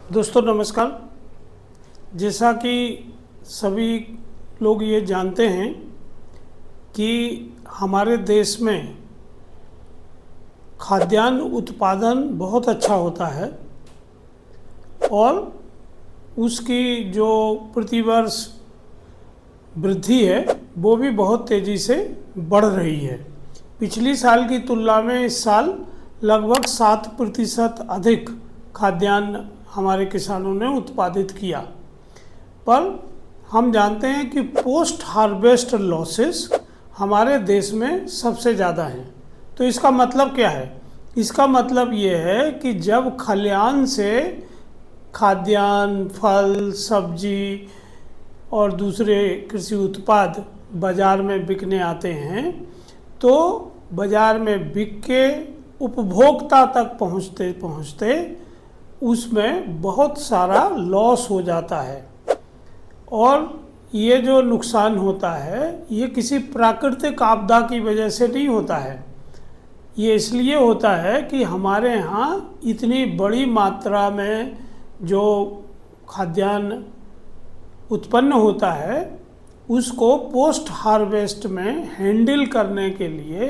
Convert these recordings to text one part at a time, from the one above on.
दोस्तों नमस्कार। जैसा कि सभी लोग ये जानते हैं कि हमारे देश में खाद्यान्न उत्पादन बहुत अच्छा होता है और उसकी जो प्रतिवर्ष वृद्धि है वो भी बहुत तेज़ी से बढ़ रही है। पिछली साल की तुलना में इस साल लगभग 7% अधिक खाद्यान्न हमारे किसानों ने उत्पादित किया। पर हम जानते हैं कि पोस्ट हार्वेस्ट लॉसेस हमारे देश में सबसे ज़्यादा हैं। तो इसका मतलब क्या है? इसका मतलब ये है कि जब खलिहान से खाद्यान्न, फल, सब्जी और दूसरे कृषि उत्पाद बाज़ार में बिकने आते हैं तो बाज़ार में बिक के उपभोक्ता तक पहुँचते पहुँचते उसमें बहुत सारा लॉस हो जाता है। और ये जो नुकसान होता है ये किसी प्राकृतिक आपदा की वजह से नहीं होता है। ये इसलिए होता है कि हमारे यहाँ इतनी बड़ी मात्रा में जो खाद्यान्न उत्पन्न होता है उसको पोस्ट हार्वेस्ट में हैंडल करने के लिए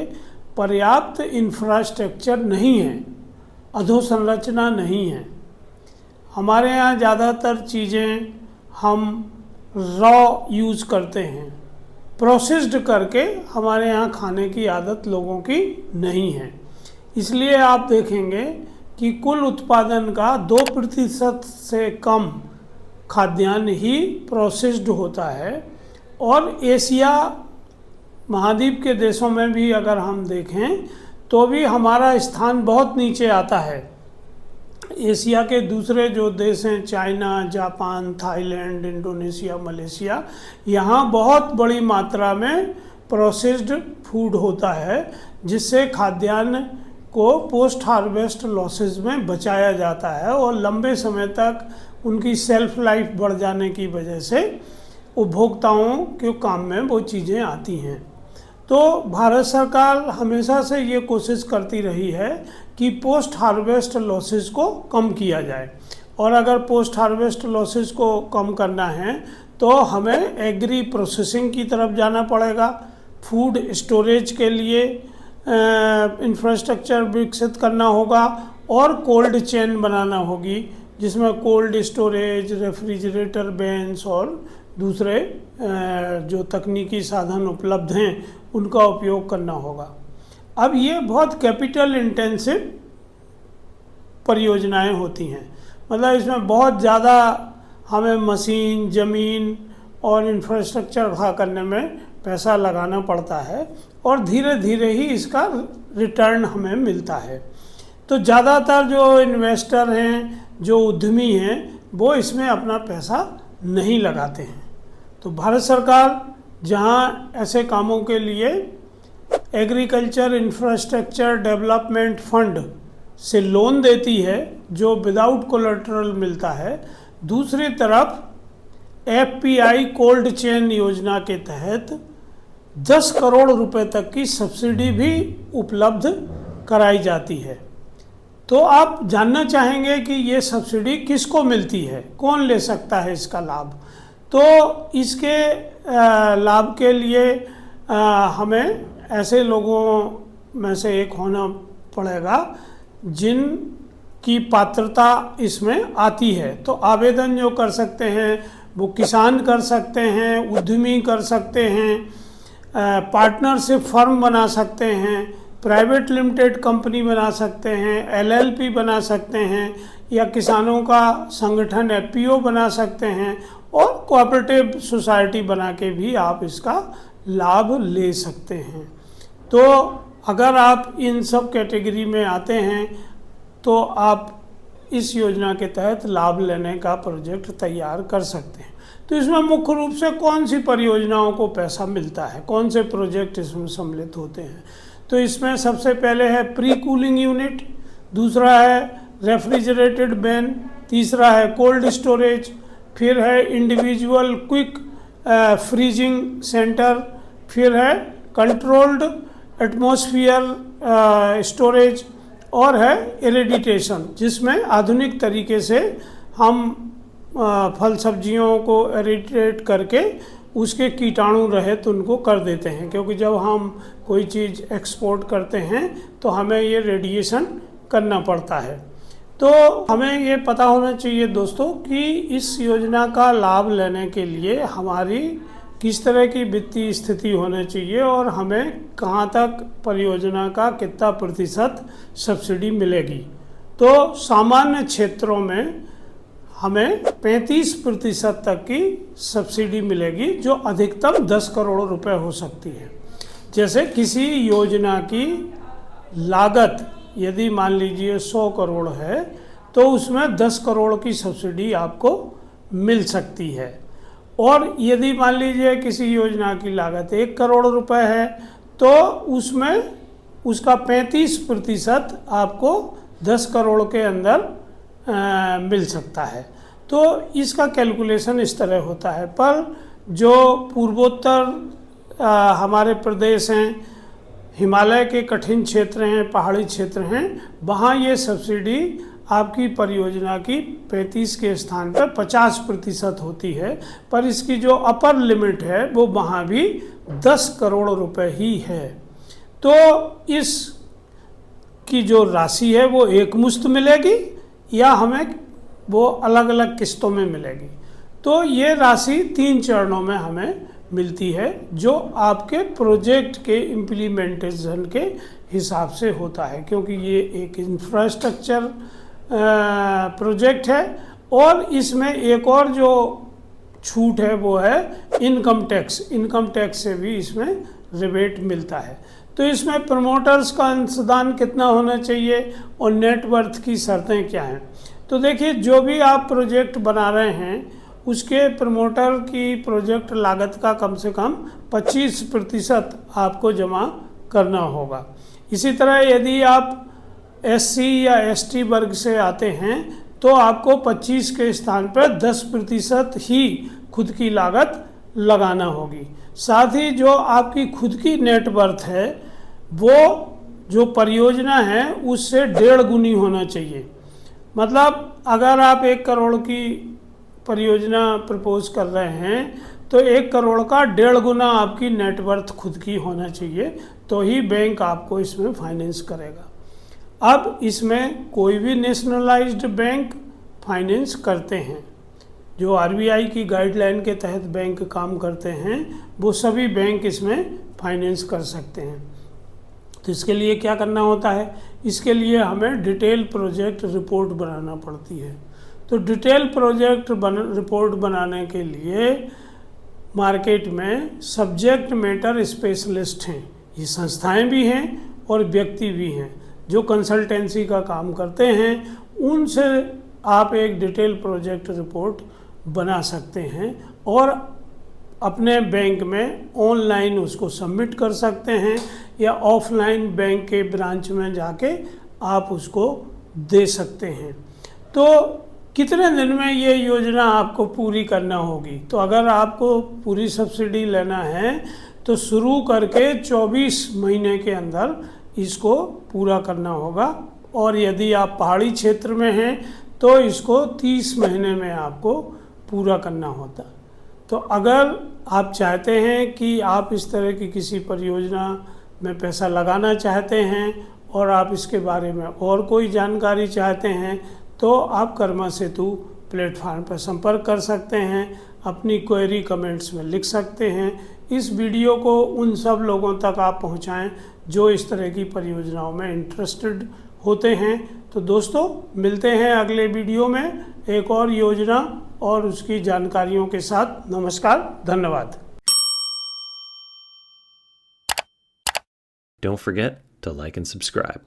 पर्याप्त इंफ्रास्ट्रक्चर नहीं है, अधोसंरचना नहीं है। हमारे यहाँ ज़्यादातर चीज़ें हम रॉ यूज़ करते हैं, प्रोसेस्ड करके हमारे यहाँ खाने की आदत लोगों की नहीं है। इसलिए आप देखेंगे कि कुल उत्पादन का 2% से कम खाद्यान्न ही प्रोसेस्ड होता है। और एशिया महाद्वीप के देशों में भी अगर हम देखें तो भी हमारा स्थान बहुत नीचे आता है। एशिया के दूसरे जो देश हैं, China, Japan, Thailand, Indonesia, Malaysia, यहाँ बहुत बड़ी मात्रा में प्रोसेस्ड फूड होता है जिससे खाद्यान्न को पोस्ट हार्वेस्ट लॉसेस में बचाया जाता है और लंबे समय तक उनकी सेल्फ लाइफ बढ़ जाने की वजह से उपभोक्ताओं के काम में वो चीज़ें आती हैं। तो भारत सरकार हमेशा से ये कोशिश करती रही है कि पोस्ट हार्वेस्ट लॉसेस को कम किया जाए। और अगर पोस्ट हार्वेस्ट लॉसेस को कम करना है तो हमें एग्री प्रोसेसिंग की तरफ जाना पड़ेगा। फूड स्टोरेज के लिए इंफ्रास्ट्रक्चर विकसित करना होगा और कोल्ड चेन बनाना होगी जिसमें कोल्ड स्टोरेज, रेफ्रिजरेटर बेन्स और दूसरे जो तकनीकी साधन उपलब्ध हैं उनका उपयोग करना होगा। अब ये बहुत कैपिटल इंटेंसिव परियोजनाएं होती हैं, मतलब इसमें बहुत ज़्यादा हमें मशीन, ज़मीन और इंफ्रास्ट्रक्चर खड़ा करने में पैसा लगाना पड़ता है और धीरे धीरे ही इसका रिटर्न हमें मिलता है। तो ज़्यादातर जो इन्वेस्टर हैं, जो उद्यमी हैं, वो इसमें अपना पैसा नहीं लगाते हैं। तो भारत सरकार जहाँ ऐसे कामों के लिए एग्रीकल्चर इंफ्रास्ट्रक्चर डेवलपमेंट फंड से लोन देती है जो विदाउट कोलेटरल मिलता है, दूसरी तरफ एफपीआई कोल्ड चेन योजना के तहत 10 करोड़ रुपए तक की सब्सिडी भी उपलब्ध कराई जाती है। तो आप जानना चाहेंगे कि ये सब्सिडी किसको मिलती है, कौन ले सकता है इसका लाभ। तो इसके लाभ के लिए हमें ऐसे लोगों में से एक होना पड़ेगा जिनकी पात्रता इसमें आती है। तो आवेदन जो कर सकते हैं वो किसान कर सकते हैं, उद्यमी कर सकते हैं, पार्टनरशिप फर्म बना सकते हैं, प्राइवेट लिमिटेड कंपनी बना सकते हैं, एलएलपी बना सकते हैं, या किसानों का संगठन एफपीओ बना सकते हैं और कोऑपरेटिव सोसाइटी बना के भी आप इसका लाभ ले सकते हैं। तो अगर आप इन सब कैटेगरी में आते हैं तो आप इस योजना के तहत लाभ लेने का प्रोजेक्ट तैयार कर सकते हैं। तो इसमें मुख्य रूप से कौन सी परियोजनाओं को पैसा मिलता है, कौन से प्रोजेक्ट इसमें सम्मिलित होते हैं। तो इसमें सबसे पहले है प्री कूलिंग यूनिट, दूसरा है रेफ्रिजरेटेड बेन, तीसरा है कोल्ड स्टोरेज, फिर है इंडिविजुअल क्विक फ्रीजिंग सेंटर, फिर है कंट्रोल्ड एटमॉस्फेयर स्टोरेज और है इरेडिटेशन, जिसमें आधुनिक तरीके से हम फल सब्जियों को एरिटेट करके उसके कीटाणु रहित उनको कर देते हैं, क्योंकि जब हम कोई चीज़ एक्सपोर्ट करते हैं तो हमें ये रेडिएशन करना पड़ता है। तो हमें ये पता होना चाहिए दोस्तों कि इस योजना का लाभ लेने के लिए हमारी किस तरह की वित्तीय स्थिति होनी चाहिए और हमें कहाँ तक परियोजना का कितना प्रतिशत सब्सिडी मिलेगी। तो सामान्य क्षेत्रों में हमें 35% तक की सब्सिडी मिलेगी, जो अधिकतम 10 करोड़ रुपए हो सकती है। जैसे किसी योजना की लागत यदि मान लीजिए 100 करोड़ है तो उसमें 10 करोड़ की सब्सिडी आपको मिल सकती है। और यदि मान लीजिए किसी योजना की लागत 1 करोड़ रुपए है तो उसमें उसका 35% आपको 10 करोड़ के अंदर मिल सकता है। तो इसका कैलकुलेशन इस तरह होता है। पर जो पूर्वोत्तर हमारे प्रदेश हैं, हिमालय के कठिन क्षेत्र हैं, पहाड़ी क्षेत्र हैं, वहाँ ये सब्सिडी आपकी परियोजना की 35 के स्थान पर 50% होती है। पर इसकी जो अपर लिमिट है वो वहाँ भी 10 करोड़ रुपए ही है। तो इस की जो राशि है वो एक मुश्त मिलेगी या हमें वो अलग अलग किस्तों में मिलेगी। तो ये राशि 3 चरणों में हमें मिलती है, जो आपके प्रोजेक्ट के इम्प्लीमेंटेशन के हिसाब से होता है, क्योंकि ये एक इंफ्रास्ट्रक्चर प्रोजेक्ट है। और इसमें एक और जो छूट है वो है इनकम टैक्स से भी इसमें रिबेट मिलता है। तो इसमें प्रमोटर्स का अंशदान कितना होना चाहिए और नेटवर्थ की शर्तें क्या हैं। तो देखिए, जो भी आप प्रोजेक्ट बना रहे हैं उसके प्रमोटर की प्रोजेक्ट लागत का कम से कम 25% आपको जमा करना होगा। इसी तरह यदि आप SC या ST वर्ग से आते हैं तो आपको 25 के स्थान पर 10% ही खुद की लागत लगाना होगी। साथ ही जो आपकी खुद की नेटवर्थ है वो जो परियोजना है उससे 1.5 गुनी होना चाहिए। मतलब अगर आप 1 करोड़ की परियोजना प्रपोज कर रहे हैं तो 1 करोड़ का 1.5 गुना आपकी नेटवर्थ खुद की होना चाहिए, तो ही बैंक आपको इसमें फाइनेंस करेगा। अब इसमें कोई भी नेशनलाइज्ड बैंक फाइनेंस करते हैं। जो RBI की गाइडलाइन के तहत बैंक काम करते हैं वो सभी बैंक इसमें फाइनेंस कर सकते हैं। तो इसके लिए क्या करना होता है, इसके लिए हमें डिटेल प्रोजेक्ट रिपोर्ट बनाना पड़ती है। तो डिटेल प्रोजेक्ट रिपोर्ट बनाने के लिए मार्केट में सब्जेक्ट मैटर स्पेशलिस्ट हैं, ये संस्थाएं भी हैं और व्यक्ति भी हैं जो कंसल्टेंसी का काम करते हैं। उनसे आप एक डिटेल प्रोजेक्ट रिपोर्ट बना सकते हैं और अपने बैंक में ऑनलाइन उसको सबमिट कर सकते हैं या ऑफलाइन बैंक के ब्रांच में जाके आप उसको दे सकते हैं। तो कितने दिन में ये योजना आपको पूरी करना होगी, तो अगर आपको पूरी सब्सिडी लेना है तो शुरू करके 24 महीने के अंदर इसको पूरा करना होगा। और यदि आप पहाड़ी क्षेत्र में हैं तो इसको 30 महीने में आपको पूरा करना होता। तो अगर आप चाहते हैं कि आप इस तरह की किसी परियोजना में पैसा लगाना चाहते हैं और आप इसके बारे में और कोई जानकारी चाहते हैं तो आप कर्मा सेतु प्लेटफॉर्म पर संपर्क कर सकते हैं, अपनी क्वेरी कमेंट्स में लिख सकते हैं। इस वीडियो को उन सब लोगों तक आप पहुंचाएं जो इस तरह की परियोजनाओं में इंटरेस्टेड होते हैं। तो दोस्तों, मिलते हैं अगले वीडियो में एक और योजना और उसकी जानकारियों के साथ। नमस्कार, धन्यवाद। Don't forget to like and subscribe.